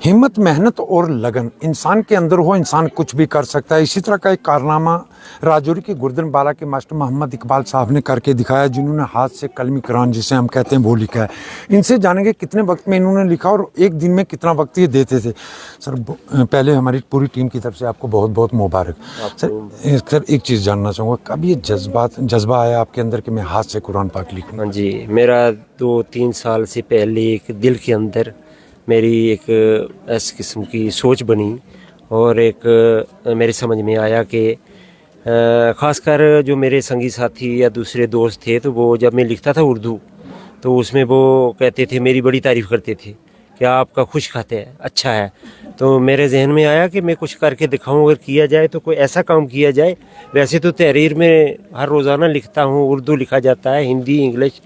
हिम्मत, मेहनत और लगन इंसान के अंदर हो, इंसान कुछ भी कर सकता है। इसी तरह का एक कारनामा राजौरी के गुर्दन बाला के मास्टर मोहम्मद इकबाल साहब ने करके दिखाया, जिन्होंने हाथ से कलमी कुरान जिसे हम कहते हैं वो लिखा है। इनसे जानेंगे कितने वक्त में इन्होंने लिखा और एक दिन में कितना वक्त ये देते थे। सर पहले हमारी पूरी टीम की तरफ से आपको बहुत बहुत मुबारक। सर एक चीज़ जानना चाहूँगा, कब ये जज्बा आया आपके अंदर कि मैं हाथ से कुरान पाक लिखूँ? हाँ जी, मेरा 2-3 साल से पहले एक दिल के अंदर मेरी एक इस किस्म की सोच बनी और एक मेरे समझ में आया कि ख़ासकर जो मेरे संगी साथी या दूसरे दोस्त थे, तो वो जब मैं लिखता था उर्दू तो उसमें वो कहते थे, मेरी बड़ी तारीफ़ करते थे कि आपका खुश खाते है, अच्छा है। तो मेरे जहन में आया कि मैं कुछ करके दिखाऊं, अगर किया जाए तो कोई ऐसा काम किया जाए। वैसे तो तहरीर में हर रोज़ाना लिखता हूँ, उर्दू लिखा जाता है, हिंदी, इंग्लिश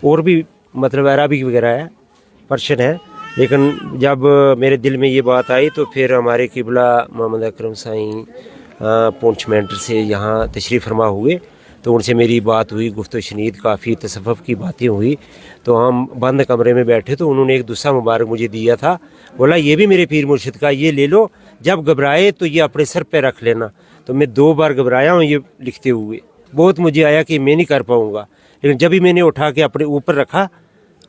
और भी मतलब अरबिक वगैरह है, पर्शियन है। लेकिन जब मेरे दिल में ये बात आई तो फिर हमारे किबला मोहम्मद अकरम साईं पूंछ मेंटर से यहाँ तशरीफ़ फरमा हुए, तो उनसे मेरी बात हुई, गुफ्त शनीद काफ़ी तसव्वुफ़ की बातें हुई। तो हम बंद कमरे में बैठे तो उन्होंने एक दूसरा मुबारक मुझे दिया था, बोला ये भी मेरे पीर मुर्शिद का, ये ले लो, जब घबराए तो ये अपने सर पे रख लेना। तो मैं 2 बार घबराया हूँ ये लिखते हुए, बहुत मुझे आया कि मैं नहीं कर पाऊँगा, लेकिन जब भी मैंने उठा के अपने ऊपर रखा,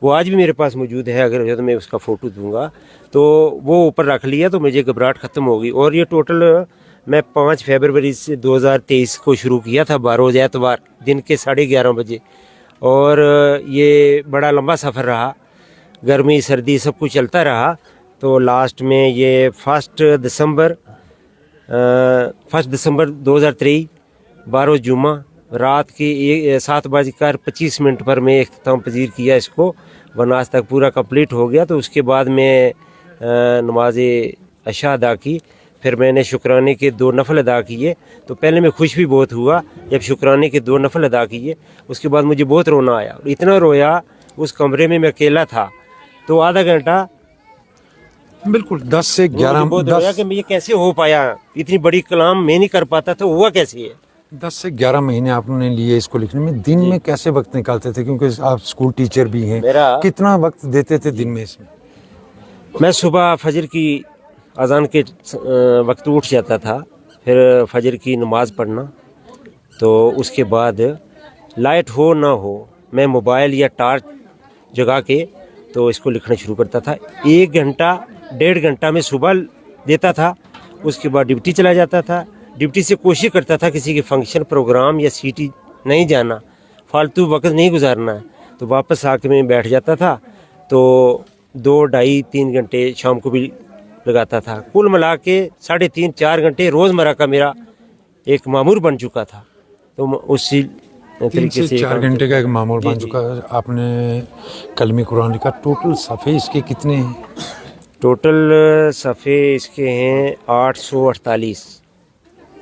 वो आज भी मेरे पास मौजूद है, अगर तो मैं उसका फ़ोटो दूंगा, तो वो ऊपर रख लिया तो मुझे घबराहट ख़त्म हो गई। और ये टोटल मैं 5 फरवरी से 2023 को शुरू किया था, 12 एतवार दिन के 11:30 बजे, और ये बड़ा लंबा सफ़र रहा, गर्मी सर्दी सब कुछ चलता रहा। तो लास्ट में ये 1 दिसंबर 2023 12 जुम्मा रात की 7:25 पर मैं इख्तिताम पजीर किया इसको, वनाज तक पूरा कंप्लीट हो गया। तो उसके बाद मैं नमाज अशा अदा की, फिर मैंने शुक्राने के 2 नफल अदा किए। तो पहले मैं खुश भी बहुत हुआ जब शुक्राने के 2 नफल अदा किए, उसके बाद मुझे बहुत रोना आया, इतना रोया, उस कमरे में मैं अकेला था। तो आधा घंटा बिल्कुल 10 से 11 बहुत रोया कि ये कैसे हो पाया, इतनी बड़ी कलाम मैं नहीं कर पाता था, हुआ कैसे है। 10 से 11 महीने आपने लिए इसको लिखने में। दिन में कैसे वक्त निकालते थे, क्योंकि आप स्कूल टीचर भी हैं, कितना वक्त देते थे दिन में इसमें? मैं सुबह फजर की अजान के वक्त उठ जाता था, फिर फजर की नमाज पढ़ना, तो उसके बाद लाइट हो ना हो मैं मोबाइल या टार्च जगा के तो इसको लिखना शुरू करता था। 1 घंटा 1.5 घंटा मैं सुबह देता था, उसके बाद ड्यूटी चला जाता था। ड्यूटी से कोशिश करता था किसी के फंक्शन प्रोग्राम या सिटी नहीं जाना, फालतू वक्त नहीं गुजारना है, तो वापस आके मैं बैठ जाता था। तो 2, 2.5-3 घंटे शाम को भी लगाता था। कुल मिला के 3.5-4 घंटे रोज़मर्रा का मेरा एक मामूल बन चुका था। तो उसी तरीके से 4 घंटे का एक मामूल बन चुका है। आपने कलमी कुरान लिखा, टोटल सफ़े इसके कितने हैं? टोटल सफ़े इसके हैं 848,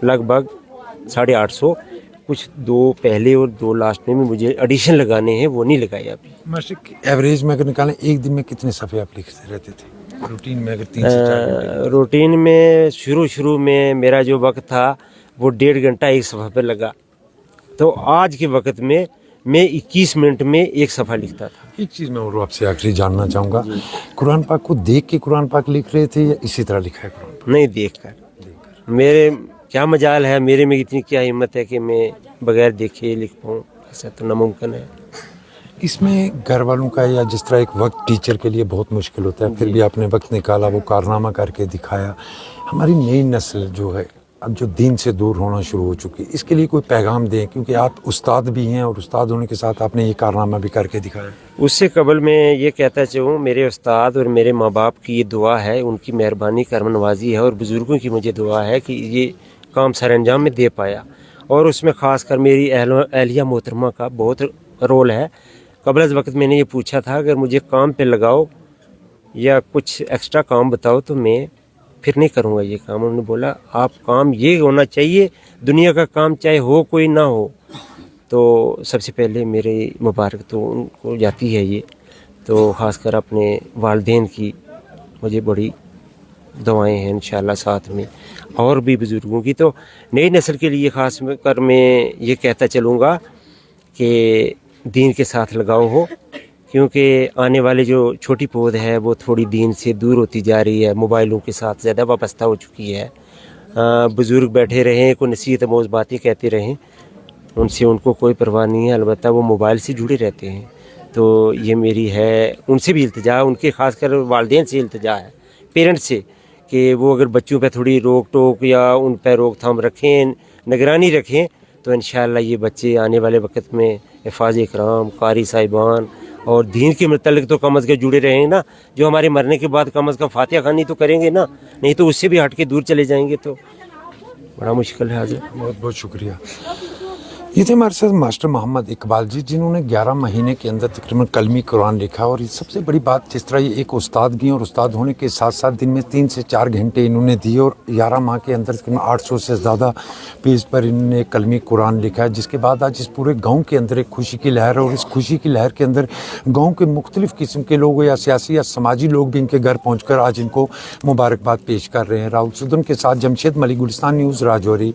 लगभग 850। कुछ 2 पहले और 2 लास्ट में भी मुझे एडिशन लगाने हैं, वो नहीं लगाए अभी। मास्टर एवरेज में अगर निकालें, एक दिन में कितने सफ़े आप लिखते रहते थे रूटीन में? अगर 3 से 4 घंटे रूटीन में शुरू में मेरा जो वक्त था वो 1.5 घंटा एक सफ़ा पे लगा। तो आज के वक्त में मैं 21 मिनट में एक सफ़ा लिखता था। एक चीज़ मैं और आपसे आखिरी जानना चाहूँगा, कुरान पाक को देख के कुरान पाक लिख रहे थे या इसी तरह लिखा है कुरान पाक? नहीं, देख कर। मेरे क्या मजाल है, मेरे में इतनी क्या हिम्मत है कि मैं बगैर देखे लिख पाऊँ, ऐसा तो नामुमकिन है। इसमें घर वालों का या जिस तरह एक वक्त टीचर के लिए बहुत मुश्किल होता है, फिर भी आपने वक्त निकाला, वो कारनामा करके दिखाया। हमारी नई नस्ल जो है अब जो दीन से दूर होना शुरू हो चुकी है, इसके लिए कोई पैगाम दें, क्योंकि आप उस्ताद भी हैं और उस्ताद होने के साथ आपने ये कारनामा भी करके दिखाया। उससे कबल मैं ये कहता चाहूँ, मेरे उस्ताद और मेरे माँ बाप की ये दुआ है, उनकी मेहरबानी करम नवाजी है, और बुज़ुर्गों की मुझे दुआ है कि ये काम सर अंजाम में दे पाया। اور اس میں خاص کر میری اہلیہ محترمہ کا بہت رول ہے. قبل از وقت میں نے یہ پوچھا تھا اگر مجھے کام پہ لگاؤ یا کچھ ایکسٹرا کام بتاؤ تو میں پھر نہیں کروں گا یہ کام. انہوں نے بولا آپ کام یہ ہونا چاہیے, دنیا کا کام چاہے ہو کوئی نہ ہو. تو سب سے پہلے میرے مبارک تو ان کو جاتی ہے یہ, تو خاص کر اپنے والدین کی مجھے بڑی دعائیں ہیں انشاءاللہ ساتھ میں, اور بھی بزرگوں کی. تو نئی نسل کے لیے خاص کر میں یہ کہتا چلوں گا کہ دین کے ساتھ لگاؤ ہو, کیونکہ آنے والے جو چھوٹی پود ہے وہ تھوڑی دین سے دور ہوتی جا رہی ہے, موبائلوں کے ساتھ زیادہ وابستہ ہو چکی ہے. بزرگ بیٹھے رہیں, کوئی نصیحت آموز باتیں کہتے رہیں, ان سے ان کو کوئی پرواہ نہیں ہے, البتہ وہ موبائل سے جڑے رہتے ہیں. تو یہ میری ہے ان سے بھی التجا, ان کے خاص کر والدین سے التجا ہے, پیرنٹس سے, کہ وہ اگر بچوں پہ تھوڑی روک ٹوک یا ان پہ روک تھام رکھیں, نگرانی رکھیں, تو انشاءاللہ یہ بچے آنے والے وقت میں حفاظ اکرام, قاری صاحبان اور دین کے متعلق تو کم از کم جڑے رہیں نا. جو ہمارے مرنے کے بعد کم از کم فاتحہ خوانی تو کریں گے نا, نہیں تو اس سے بھی ہٹ کے دور چلے جائیں گے تو بڑا مشکل ہے. حضرت بہت بہت شکریہ. یہ تھے ہمارے ساتھ ماسٹر محمد اقبال جی, جنہوں نے 11 مہینے کے اندر تقریباً کلمی قرآن لکھا. اور یہ سب سے بڑی بات جس طرح یہ ایک استادگی اور استاد ہونے کے ساتھ ساتھ دن میں 3 سے 4 گھنٹے انہوں نے دیے, اور 11 ماہ کے اندر تقریباً 800 سے زیادہ پیج پر انہوں نے کلمی قرآن لکھا ہے, جس کے بعد آج اس پورے گاؤں کے اندر ایک خوشی کی لہر ہے. اور اس خوشی کی لہر کے اندر گاؤں کے مختلف قسم کے لوگ یا سیاسی یا سماجی لوگ بھی ان کے گھر پہنچ کر آج ان کو مبارکباد پیش کر رہے ہیں. راہل سدن کے ساتھ جمشید ملک, گلستان نیوز, راجوری.